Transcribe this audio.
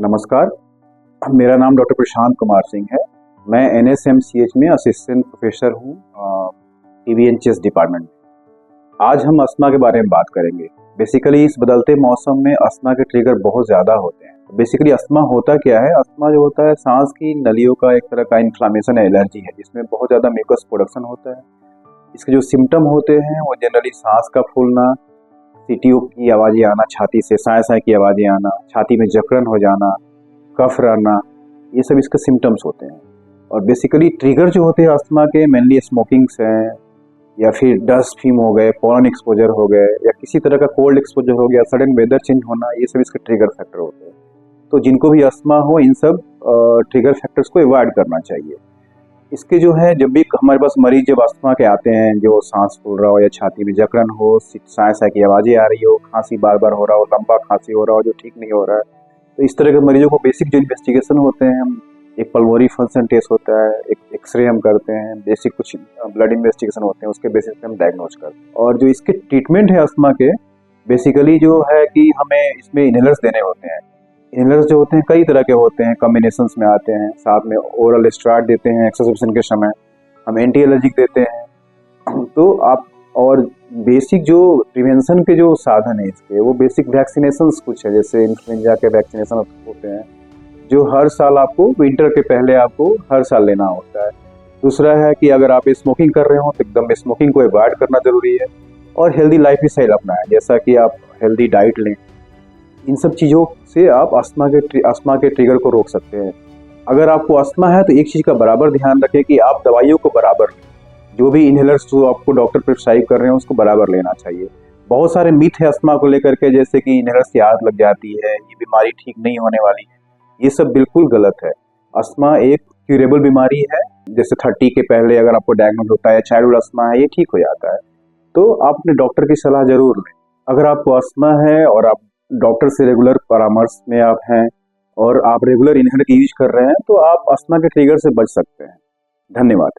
नमस्कार, मेरा नाम डॉक्टर प्रशांत कुमार सिंह है। मैं NSMCH में असिस्टेंट प्रोफेसर हूँ PBNCS डिपार्टमेंट में। आज हम अस्थमा के बारे में बात करेंगे। बेसिकली इस बदलते मौसम में अस्थमा के ट्रिगर बहुत ज़्यादा होते हैं। बेसिकली अस्थमा होता क्या है? अस्थमा जो होता है सांस की नलियों का एक तरह का इन्फ्लामेशन है, एलर्जी है, जिसमें बहुत ज़्यादा म्यूकस प्रोडक्शन होता है। इसके जो सिम्टम होते हैं वो जनरली सांस का फूलना, सीटीओ की आवाज़ें आना, छाती से साय साय की आवाज़ें आना, छाती में जकड़न हो जाना, कफ रहना, ये सब इसके सिम्टम्स होते हैं। और बेसिकली ट्रिगर जो होते हैं अस्थमा के मेनली स्मोकिंग्स हैं, या फिर डस्ट फीम हो गए, पोलन एक्सपोजर हो गए, या किसी तरह का कोल्ड एक्सपोजर हो गया, सडन वेदर चेंज होना, ये सब इसके ट्रिगर फैक्टर होते हैं। तो जिनको भी अस्थमा हो इन सब ट्रिगर फैक्टर्स को अवॉइड करना चाहिए। इसके जो है जब भी हमारे पास मरीज जब अस्थमा के आते हैं, जो सांस फूल रहा हो या छाती में जकड़न हो, साय साय की आवाज़ें आ रही हो, खांसी बार बार हो रहा हो, लंबा खांसी हो रहा हो जो ठीक नहीं हो रहा है, तो इस तरह के मरीजों को बेसिक जो इन्वेस्टिगेशन होते हैं, हम एक पल्मोनरी फंक्शन टेस्ट होता है, एक एक्सरे हम करते हैं, बेसिक कुछ ब्लड इन्वेस्टिगेशन होते हैं, उसके बेसिस पे हम डायग्नोज करते हैं। और जो इसके ट्रीटमेंट है अस्थमा के, बेसिकली जो है कि हमें इसमें इनहेलर्स देने होते हैं। इनहेलर्स जो होते हैं कई तरह के होते हैं, कॉम्बिनेशंस में आते हैं। साथ में ओरल स्टेरॉइड देते हैं एक्सरसाइज के समय, हम एंटी एलर्जिक देते हैं। तो आप और बेसिक जो प्रिवेंशन के जो साधन है इसके, वो बेसिक वैक्सीनेशंस कुछ है, जैसे इन्फ्लुएंजा के वैक्सीनेशन होते हैं जो हर साल आपको विंटर के पहले आपको हर साल लेना होता है। दूसरा है कि अगर आप स्मोकिंग कर रहे हो तो एकदम स्मोकिंग को अवॉइड करना जरूरी है, और हेल्दी लाइफ स्टाइल अपनाएं, जैसा कि आप हेल्दी डाइट लें। इन सब चीज़ों से आप अस्थमा के ट्रिगर को रोक सकते हैं। अगर आपको अस्थमा है तो एक चीज़ का बराबर ध्यान रखें कि आप दवाइयों को बराबर लें। जो भी इनहेलर्स जो आपको डॉक्टर प्रिस्क्राइब कर रहे हैं उसको बराबर लेना चाहिए। बहुत सारे मिथ है अस्थमा को लेकर के, जैसे कि इनहेलर से आदत लग जाती है, ये बीमारी ठीक नहीं होने वाली है। ये सब बिल्कुल गलत है। अस्थमा एक क्यूरेबल बीमारी है। जैसे 30 के पहले अगर आपको डायग्नोज होता है, चाइल्डहुड अस्थमा है, ये ठीक हो जाता है। तो आप अपने डॉक्टर की सलाह जरूर लें। अगर आपको अस्थमा है और आप डॉक्टर से रेगुलर परामर्श में आप हैं और आप रेगुलर इनहेलर यूज कर रहे हैं, तो आप अस्थमा के ट्रिगर से बच सकते हैं। धन्यवाद।